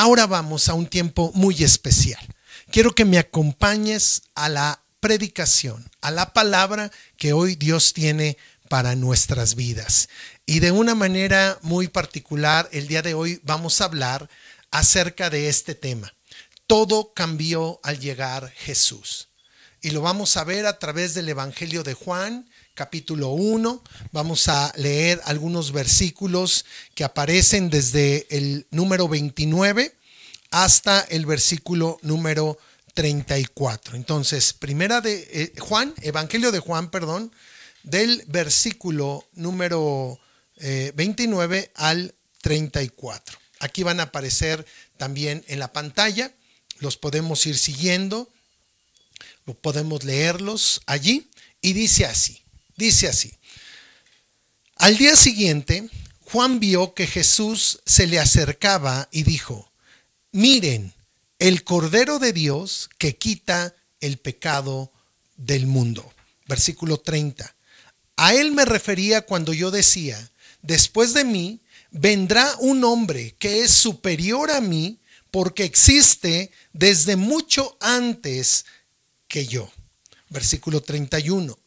ahora vamos a un tiempo muy especial. Quiero que me acompañes a la predicación, a la palabra que hoy Dios tiene para nuestras vidas. Y de una manera muy particular, el día de hoy vamos a hablar acerca de este tema. Todo cambió al llegar Jesús. Y lo vamos a ver a través del Evangelio de Juan, capítulo 1. Vamos a leer algunos versículos que aparecen desde el número 29 hasta el versículo número 34. Entonces, Evangelio de Juan, del versículo número 29 al 34. Aquí van a aparecer también en la pantalla, los podemos ir siguiendo, podemos leerlos allí, y dice así. Al día siguiente, Juan vio que Jesús se le acercaba y dijo: miren, el Cordero de Dios que quita el pecado del mundo. Versículo 30. A él me refería cuando yo decía: después de mí vendrá un hombre que es superior a mí, porque existe desde mucho antes que yo. Versículo 31.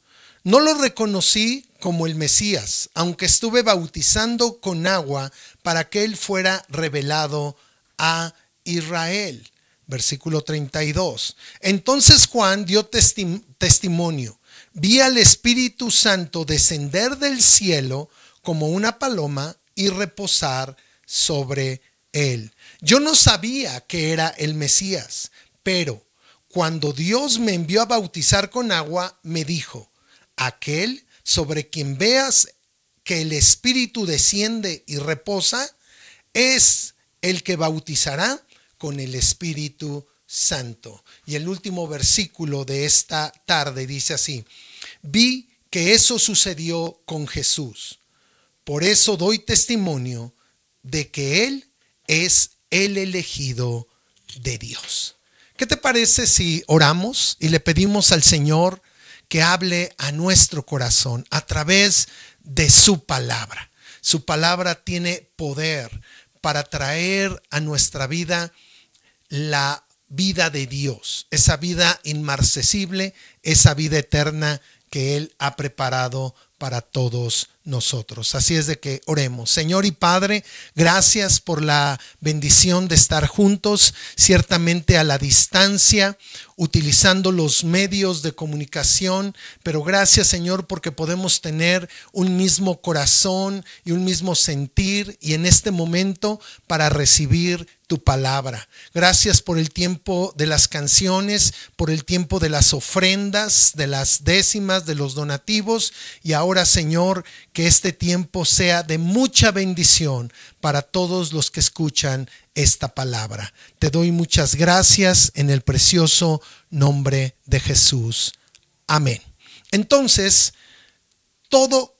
No lo reconocí como el Mesías, aunque estuve bautizando con agua para que él fuera revelado a Israel. Versículo 32. Entonces Juan dio testimonio. Vi al Espíritu Santo descender del cielo como una paloma y reposar sobre él. Yo no sabía que era el Mesías, pero cuando Dios me envió a bautizar con agua, me dijo: aquel sobre quien veas que el Espíritu desciende y reposa, es el que bautizará con el Espíritu Santo. Y el último versículo de esta tarde dice así: vi que eso sucedió con Jesús. Por eso doy testimonio de que Él es el elegido de Dios. ¿Qué te parece si oramos y le pedimos al Señor que hable a nuestro corazón a través de su palabra? Su palabra tiene poder para traer a nuestra vida la vida de Dios, esa vida inmarcesible, esa vida eterna que Él ha preparado para todos nosotros. Así es de que oremos. Señor y Padre, gracias por la bendición de estar juntos, ciertamente a la distancia, utilizando los medios de comunicación, pero gracias, Señor, porque podemos tener un mismo corazón y un mismo sentir, y en este momento para recibir tu palabra. Gracias por el tiempo de las canciones, por el tiempo de las ofrendas, de las décimas, de los donativos, y ahora, Señor, que este tiempo sea de mucha bendición para todos los que escuchan esta palabra. Te doy muchas gracias en el precioso nombre de Jesús. Amén. Entonces, todo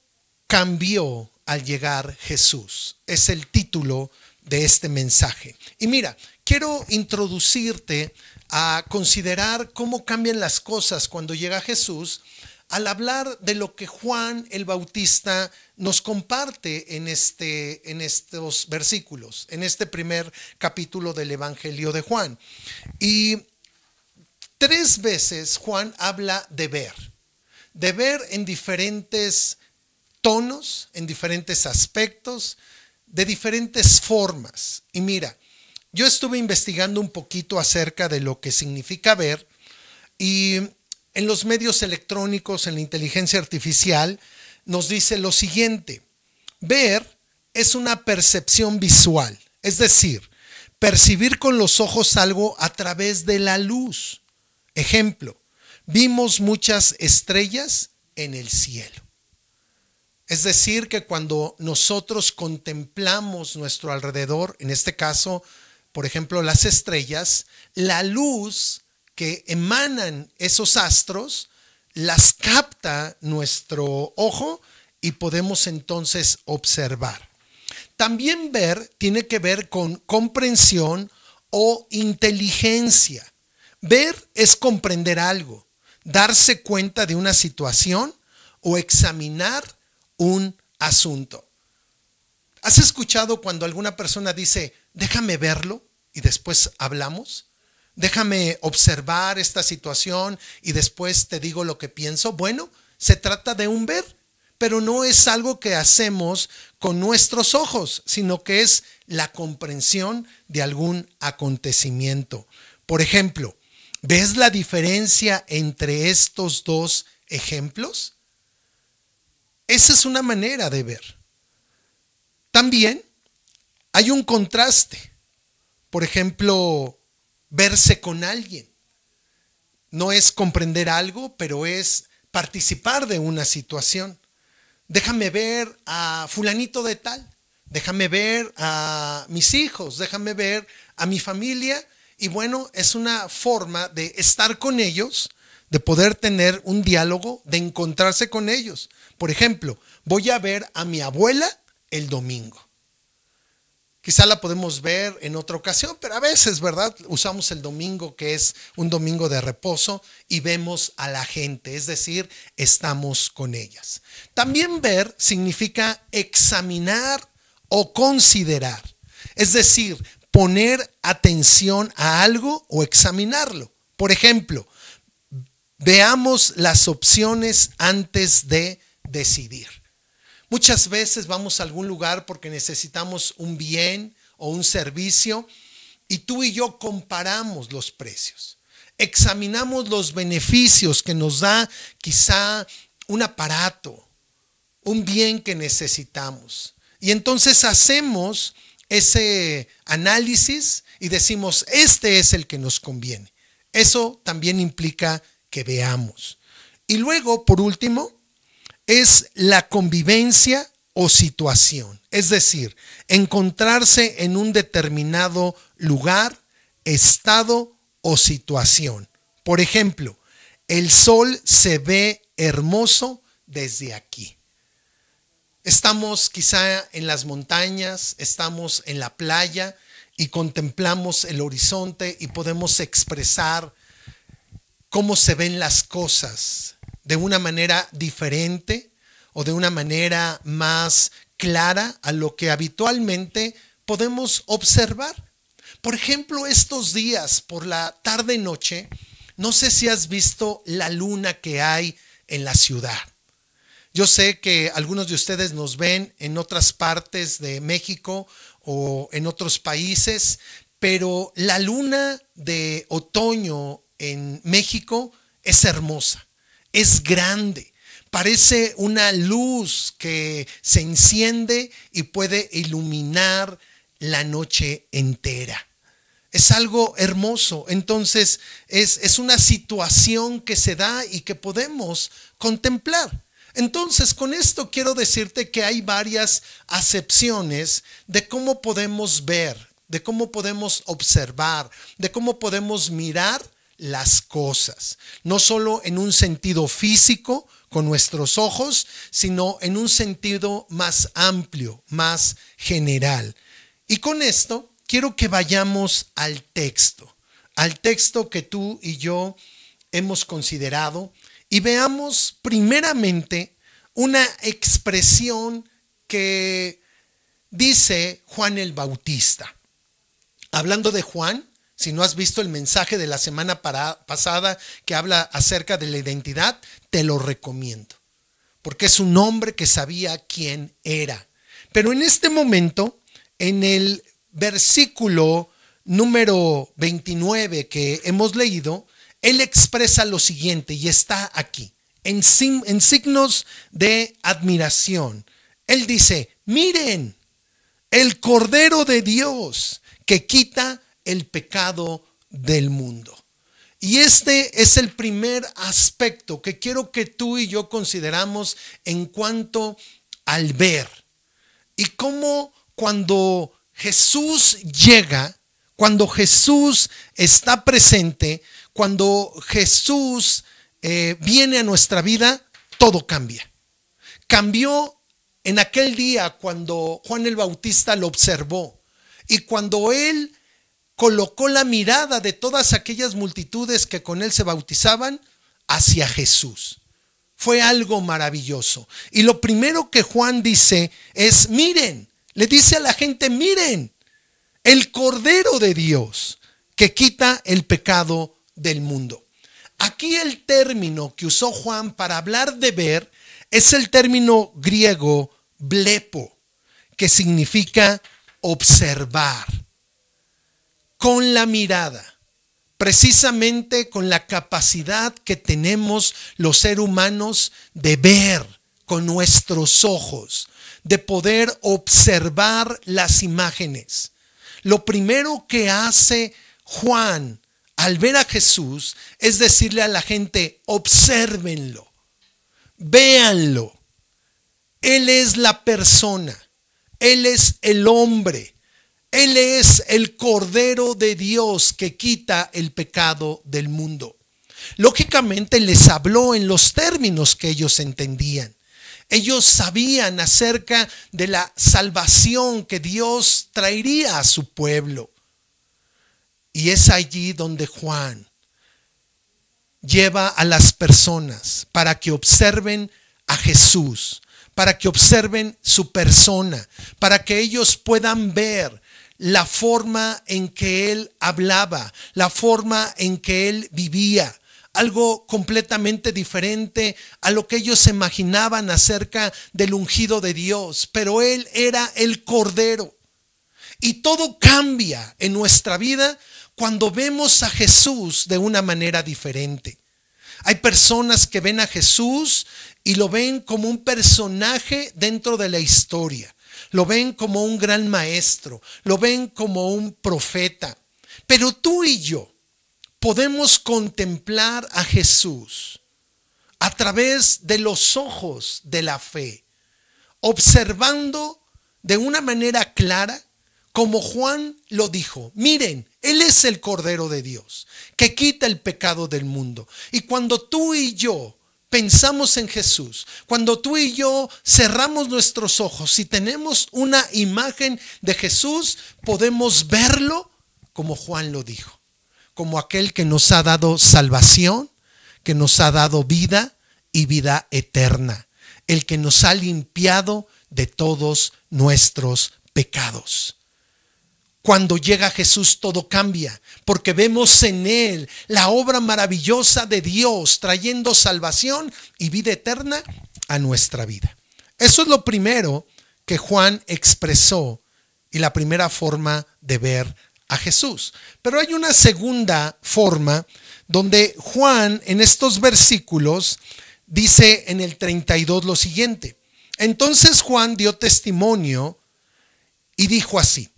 cambió al llegar Jesús. Es el título de este mensaje. Y mira, quiero introducirte a considerar cómo cambian las cosas cuando llega Jesús, al hablar de lo que Juan el Bautista nos comparte en estos versículos, en este primer capítulo del Evangelio de Juan. Y 3 veces Juan habla de ver en diferentes tonos, en diferentes aspectos, de diferentes formas. Y mira, yo estuve investigando un poquito acerca de lo que significa ver, y en los medios electrónicos, en la inteligencia artificial, nos dice lo siguiente: ver es una percepción visual, es decir, percibir con los ojos algo a través de la luz. Ejemplo, vimos muchas estrellas en el cielo. Es decir, que cuando nosotros contemplamos nuestro alrededor, en este caso, por ejemplo, las estrellas, la luz que emanan esos astros las capta nuestro ojo y podemos entonces observar. También ver tiene que ver con comprensión o inteligencia. Ver es comprender algo, darse cuenta de una situación o examinar un asunto. ¿Has escuchado cuando alguna persona dice, déjame verlo? y después hablamos? Déjame observar esta situación y después te digo lo que pienso. Bueno, se trata de un ver, pero no es algo que hacemos con nuestros ojos, sino que es la comprensión de algún acontecimiento. Por ejemplo, ¿ves la diferencia entre estos dos ejemplos? Esa es una manera de ver. También hay un contraste. Por ejemplo, verse con alguien. No es comprender algo, pero es participar de una situación. Déjame ver a fulanito de tal. Déjame ver a mis hijos. Déjame ver a mi familia. Y bueno, es una forma de estar con ellos, de poder tener un diálogo, de encontrarse con ellos. Por ejemplo, voy a ver a mi abuela el domingo. Quizá la podemos ver en otra ocasión, pero a veces, ¿verdad? Usamos el domingo, que es un domingo de reposo, y vemos a la gente, es decir, estamos con ellas. También ver significa examinar o considerar, es decir, poner atención a algo o examinarlo. Por ejemplo, veamos las opciones antes de decidir. Muchas veces vamos a algún lugar porque necesitamos un bien o un servicio y tú y yo comparamos los precios. Examinamos los beneficios que nos da quizá un aparato, un bien que necesitamos. Y entonces hacemos ese análisis y decimos, este es el que nos conviene. Eso también implica que veamos. Y luego, por último, es la convivencia o situación, es decir, encontrarse en un determinado lugar, estado o situación. Por ejemplo, el sol se ve hermoso desde aquí. Estamos quizá en las montañas, estamos en la playa y contemplamos el horizonte y podemos expresar cómo se ven las cosas de una manera diferente o de una manera más clara a lo que habitualmente podemos observar. Por ejemplo, estos días por la tarde-noche, no sé si has visto la luna que hay en la ciudad. Yo sé que algunos de ustedes nos ven en otras partes de México o en otros países, pero la luna de otoño en México es hermosa. Es grande, parece una luz que se enciende y puede iluminar la noche entera. Es algo hermoso, entonces es una situación que se da y que podemos contemplar. Entonces, con esto quiero decirte que hay varias acepciones de cómo podemos ver, de cómo podemos observar, de cómo podemos mirar las cosas, no solo en un sentido físico con nuestros ojos, sino en un sentido más amplio, más general. Y con esto quiero que vayamos al texto que tú y yo hemos considerado y veamos primeramente una expresión que dice Juan el Bautista. Hablando de Juan, si no has visto el mensaje de la semana pasada que habla acerca de la identidad, te lo recomiendo, porque es un hombre que sabía quién era. Pero en este momento, en el versículo número 29 que hemos leído, él expresa lo siguiente y está aquí, en signos de admiración. Él dice, miren, el Cordero de Dios que quita el pecado del mundo. Y este es el primer aspecto que quiero que tú y yo consideramos en cuanto al ver. Y cómo cuando Jesús llega, cuando Jesús está presente, cuando Jesús viene a nuestra vida, todo cambia. Cambió en aquel día cuando Juan el Bautista lo observó y cuando él colocó la mirada de todas aquellas multitudes que con él se bautizaban hacia Jesús. Fue algo maravilloso. Y lo primero que Juan dice es, miren, le dice a la gente, miren, el Cordero de Dios que quita el pecado del mundo. Aquí el término que usó Juan para hablar de ver es el término griego blepo, que significa observar con la mirada, precisamente con la capacidad que tenemos los seres humanos de ver con nuestros ojos, de poder observar las imágenes. Lo primero que hace Juan al ver a Jesús es decirle a la gente: obsérvenlo, véanlo. Él es la persona, Él es el hombre, Él es el Cordero de Dios que quita el pecado del mundo. Lógicamente les habló en los términos que ellos entendían. Ellos sabían acerca de la salvación que Dios traería a su pueblo. Y es allí donde Juan lleva a las personas para que observen a Jesús, para que observen su persona, para que ellos puedan ver la forma en que Él hablaba, la forma en que Él vivía. Algo completamente diferente a lo que ellos se imaginaban acerca del ungido de Dios. Pero Él era el Cordero. Y todo cambia en nuestra vida cuando vemos a Jesús de una manera diferente. Hay personas que ven a Jesús y lo ven como un personaje dentro de la historia. Lo ven como un gran maestro. Lo ven como un profeta. Pero tú y yo podemos contemplar a Jesús a través de los ojos de la fe, observando de una manera clara, como Juan lo dijo: miren, Él es el Cordero de Dios que quita el pecado del mundo. Y cuando tú y yo pensamos en Jesús, cuando tú y yo cerramos nuestros ojos y tenemos una imagen de Jesús, podemos verlo como Juan lo dijo, como aquel que nos ha dado salvación, que nos ha dado vida y vida eterna, el que nos ha limpiado de todos nuestros pecados. Cuando llega Jesús todo cambia, porque vemos en Él la obra maravillosa de Dios trayendo salvación y vida eterna a nuestra vida. Eso es lo primero que Juan expresó y la primera forma de ver a Jesús. Pero hay una segunda forma donde Juan en estos versículos dice en el 32 lo siguiente: entonces Juan dio testimonio y dijo así: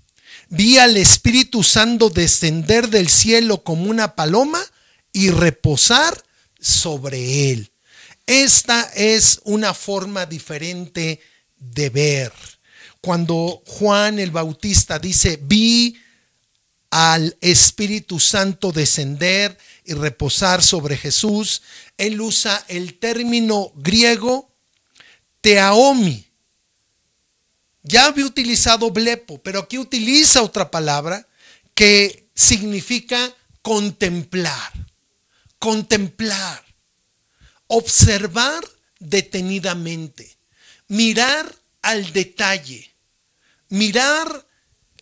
vi al Espíritu Santo descender del cielo como una paloma y reposar sobre él. Esta es una forma diferente de ver. Cuando Juan el Bautista dice: vi al Espíritu Santo descender y reposar sobre Jesús, él usa el término griego theaomi. Ya había utilizado blepo, pero aquí utiliza otra palabra que significa contemplar, contemplar, observar detenidamente, mirar al detalle, mirar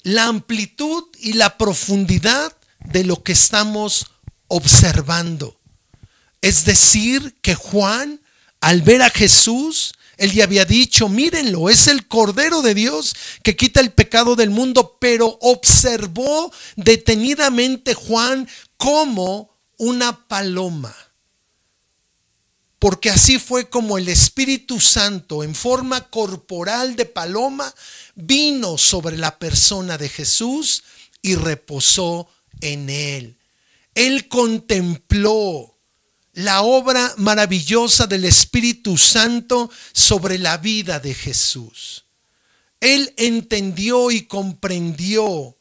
la amplitud y la profundidad de lo que estamos observando. Es decir, que Juan, al ver a Jesús, él ya había dicho: mírenlo, es el Cordero de Dios que quita el pecado del mundo. Pero observó detenidamente Juan como una paloma, porque así fue como el Espíritu Santo en forma corporal de paloma vino sobre la persona de Jesús y reposó en él. Él contempló la obra maravillosa del Espíritu Santo sobre la vida de Jesús. Él entendió y comprendió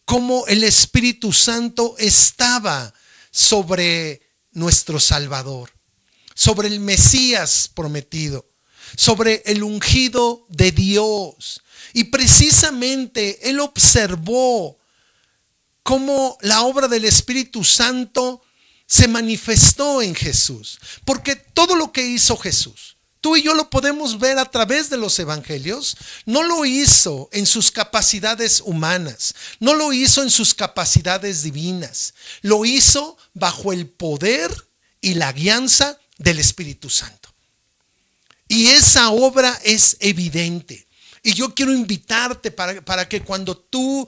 cómo el Espíritu Santo estaba sobre nuestro Salvador, sobre el Mesías prometido, sobre el ungido de Dios. Y precisamente él observó cómo la obra del Espíritu Santo se manifestó en Jesús. Porque todo lo que hizo Jesús, tú y yo lo podemos ver a través de los evangelios, no lo hizo en sus capacidades humanas, no lo hizo en sus capacidades divinas, lo hizo bajo el poder y la guianza del Espíritu Santo. Y esa obra es evidente. Y yo quiero invitarte para que cuando tú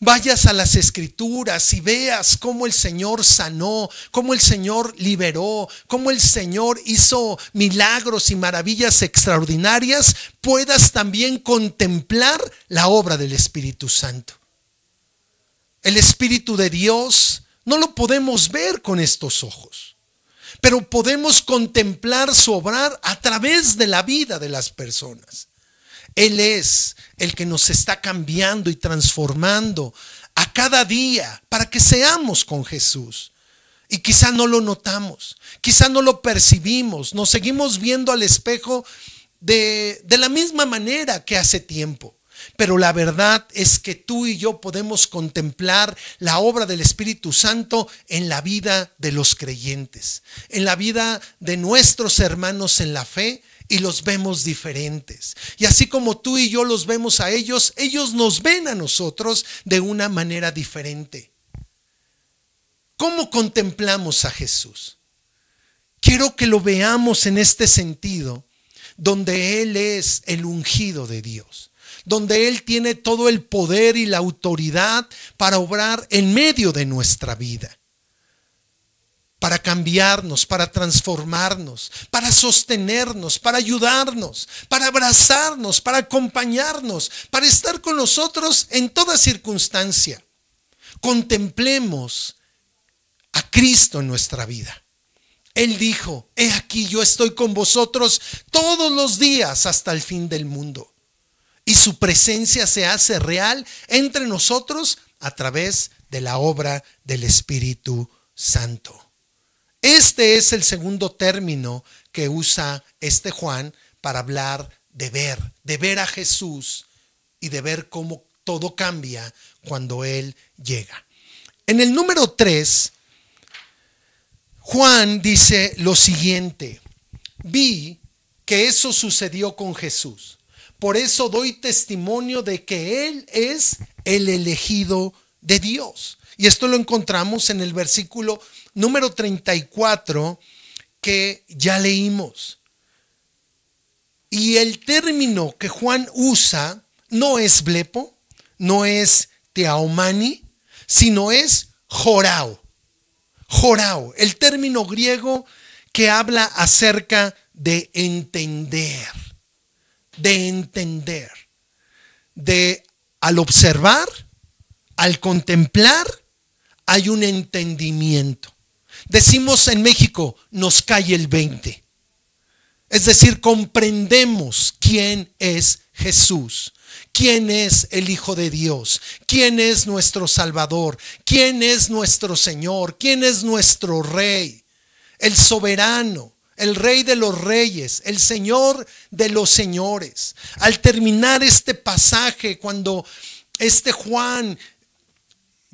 vayas a las Escrituras y veas cómo el Señor sanó, cómo el Señor liberó, cómo el Señor hizo milagros y maravillas extraordinarias, puedas también contemplar la obra del Espíritu Santo. El Espíritu de Dios no lo podemos ver con estos ojos, pero podemos contemplar su obrar a través de la vida de las personas. Él es el que nos está cambiando y transformando a cada día para que seamos con Jesús. Y quizá no lo notamos, quizá no lo percibimos, nos seguimos viendo al espejo de la misma manera que hace tiempo. Pero la verdad es que tú y yo podemos contemplar la obra del Espíritu Santo en la vida de los creyentes, en la vida de nuestros hermanos en la fe, y los vemos diferentes. Y así como tú y yo los vemos a ellos, ellos nos ven a nosotros de una manera diferente. ¿Cómo contemplamos a Jesús? Quiero que lo veamos en este sentido, donde Él es el ungido de Dios, donde Él tiene todo el poder y la autoridad para obrar en medio de nuestra vida, para cambiarnos, para transformarnos, para sostenernos, para ayudarnos, para abrazarnos, para acompañarnos, para estar con nosotros en toda circunstancia. Contemplemos a Cristo en nuestra vida. Él dijo: he aquí, yo estoy con vosotros todos los días hasta el fin del mundo. Y su presencia se hace real entre nosotros a través de la obra del Espíritu Santo. Este es el segundo término que usa este Juan para hablar de ver a Jesús y de ver cómo todo cambia cuando Él llega. En el número 3, Juan dice lo siguiente: vi que eso sucedió con Jesús. Por eso doy testimonio de que Él es el elegido de Dios. Y esto lo encontramos en el versículo número 34 que ya leímos. Y el término que Juan usa no es blepo, no es teaomani, sino es jorao. Jorao, el término griego que habla acerca de entender, al observar, al contemplar, hay un entendimiento. Decimos en México, nos cae el 20. Es decir, comprendemos quién es Jesús, quién es el Hijo de Dios, quién es nuestro Salvador, quién es nuestro Señor, quién es nuestro Rey, el soberano, el Rey de los reyes, el Señor de los señores. Al terminar este pasaje, cuando Juan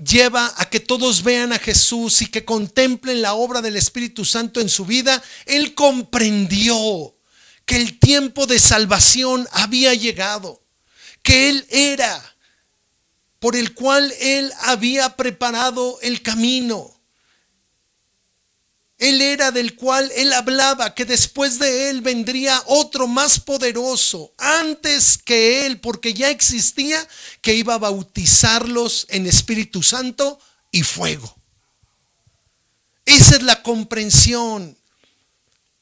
lleva a que todos vean a Jesús y que contemplen la obra del Espíritu Santo en su vida, él comprendió que el tiempo de salvación había llegado, que Él era por el cual Él había preparado el camino. Él era del cual Él hablaba, que después de Él vendría otro más poderoso, antes que Él, porque ya existía, que iba a bautizarlos en Espíritu Santo y fuego. Esa es la comprensión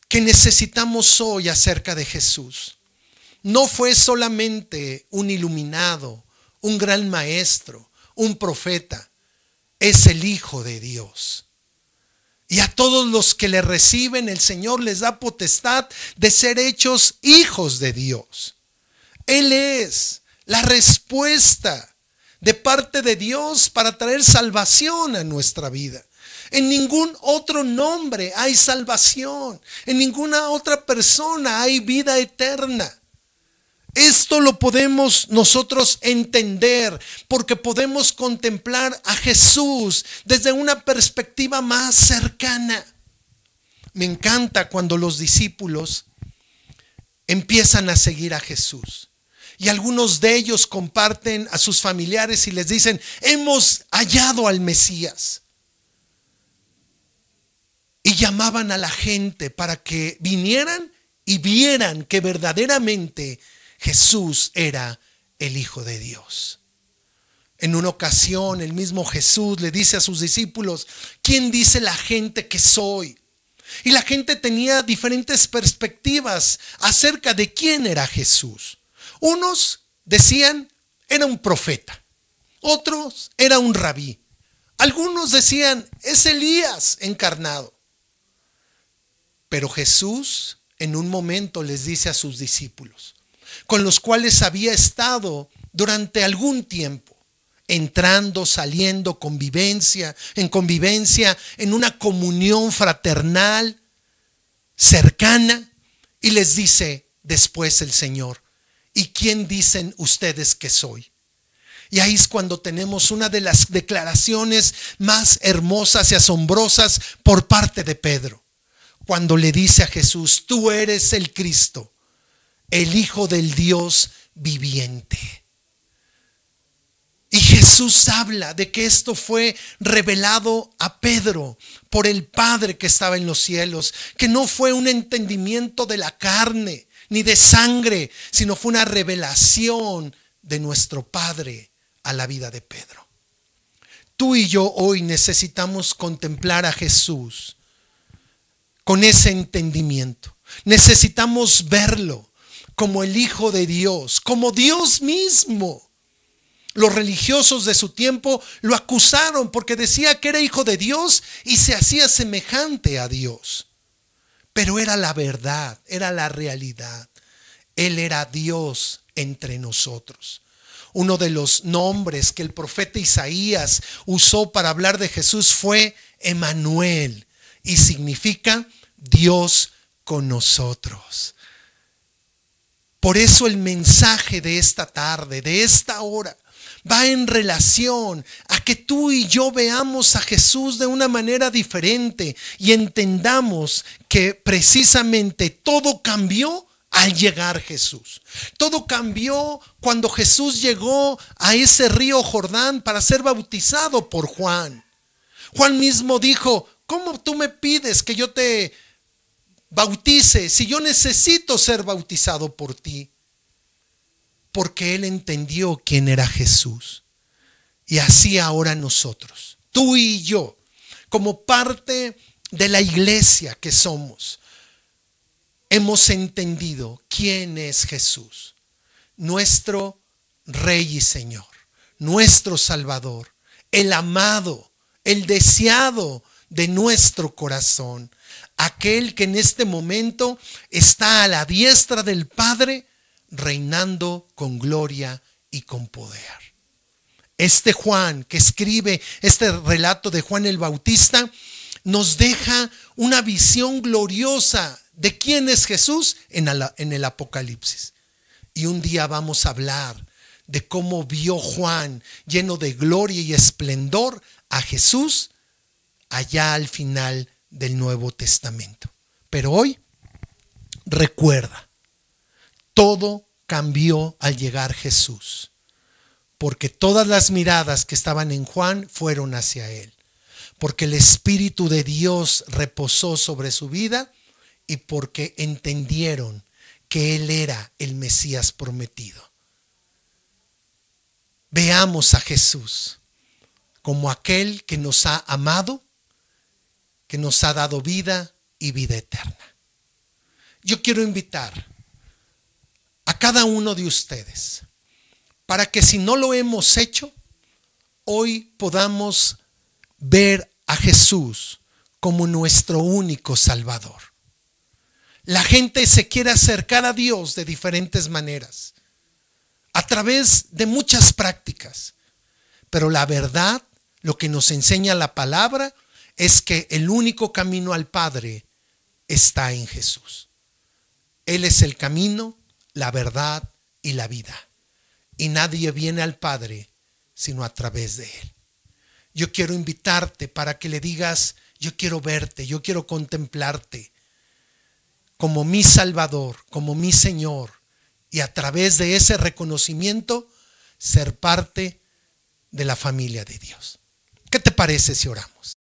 que necesitamos hoy acerca de Jesús. No fue solamente un iluminado, un gran maestro, un profeta. Es el Hijo de Dios. Y a todos los que le reciben, el Señor les da potestad de ser hechos hijos de Dios. Él es la respuesta de parte de Dios para traer salvación a nuestra vida. En ningún otro nombre hay salvación. En ninguna otra persona hay vida eterna. Esto lo podemos nosotros entender porque podemos contemplar a Jesús desde una perspectiva más cercana. Me encanta cuando los discípulos empiezan a seguir a Jesús. Y algunos de ellos comparten a sus familiares y les dicen: hemos hallado al Mesías. Y llamaban a la gente para que vinieran y vieran que verdaderamente Jesús era el Hijo de Dios. En una ocasión, el mismo Jesús le dice a sus discípulos: ¿quién dice la gente que soy? Y la gente tenía diferentes perspectivas acerca de quién era Jesús. Unos decían: era un profeta. Otros: era un rabí. Algunos decían: es Elías encarnado. Pero Jesús en un momento les dice a sus discípulos, con los cuales había estado durante algún tiempo, entrando, saliendo, en convivencia, en una comunión fraternal, cercana, y les dice después el Señor: ¿y quién dicen ustedes que soy? Y ahí es cuando tenemos una de las declaraciones más hermosas y asombrosas por parte de Pedro, cuando le dice a Jesús: tú eres el Cristo, el Hijo del Dios viviente. Y Jesús habla de que esto fue revelado a Pedro por el Padre que estaba en los cielos, que no fue un entendimiento de la carne ni de sangre, sino fue una revelación de nuestro Padre a la vida de Pedro. Tú y yo hoy necesitamos contemplar a Jesús con ese entendimiento. Necesitamos verlo como el Hijo de Dios, como Dios mismo. Los religiosos de su tiempo lo acusaron porque decía que era hijo de Dios y se hacía semejante a Dios. Pero era la verdad, era la realidad. Él era Dios entre nosotros. Uno de los nombres que el profeta Isaías usó para hablar de Jesús fue Emmanuel, y significa Dios con nosotros. Por eso el mensaje de esta tarde, de esta hora, va en relación a que tú y yo veamos a Jesús de una manera diferente y entendamos que precisamente todo cambió al llegar Jesús. Todo cambió cuando Jesús llegó a ese río Jordán para ser bautizado por Juan. Juan mismo dijo: ¿cómo tú me pides que yo te bautice si yo necesito ser bautizado por ti? Porque él entendió quién era Jesús. Y así ahora nosotros, tú y yo, como parte de la iglesia que somos, hemos entendido quién es Jesús, nuestro Rey y Señor, nuestro Salvador, el amado, el deseado de nuestro corazón, aquel que en este momento está a la diestra del Padre, reinando con gloria y con poder. Este Juan que escribe este relato de Juan el Bautista nos deja una visión gloriosa de quién es Jesús en el Apocalipsis. Y un día vamos a hablar de cómo vio Juan, lleno de gloria y esplendor, a Jesús allá al final del Nuevo Testamento. Pero hoy, recuerda, todo cambió al llegar Jesús, porque todas las miradas que estaban en Juan fueron hacia él, porque el Espíritu de Dios reposó sobre su vida y porque entendieron que él era el Mesías prometido. Veamos a Jesús como aquel que nos ha amado, que nos ha dado vida y vida eterna. Yo quiero invitar a cada uno de ustedes para que, si no lo hemos hecho, hoy podamos ver a Jesús como nuestro único Salvador. La gente se quiere acercar a Dios de diferentes maneras, a través de muchas prácticas, pero la verdad, lo que nos enseña la palabra, es que el único camino al Padre está en Jesús. Él es el camino, la verdad y la vida. Y nadie viene al Padre sino a través de Él. Yo quiero invitarte para que le digas: yo quiero verte, yo quiero contemplarte como mi Salvador, como mi Señor, y a través de ese reconocimiento ser parte de la familia de Dios. ¿Qué te parece si oramos?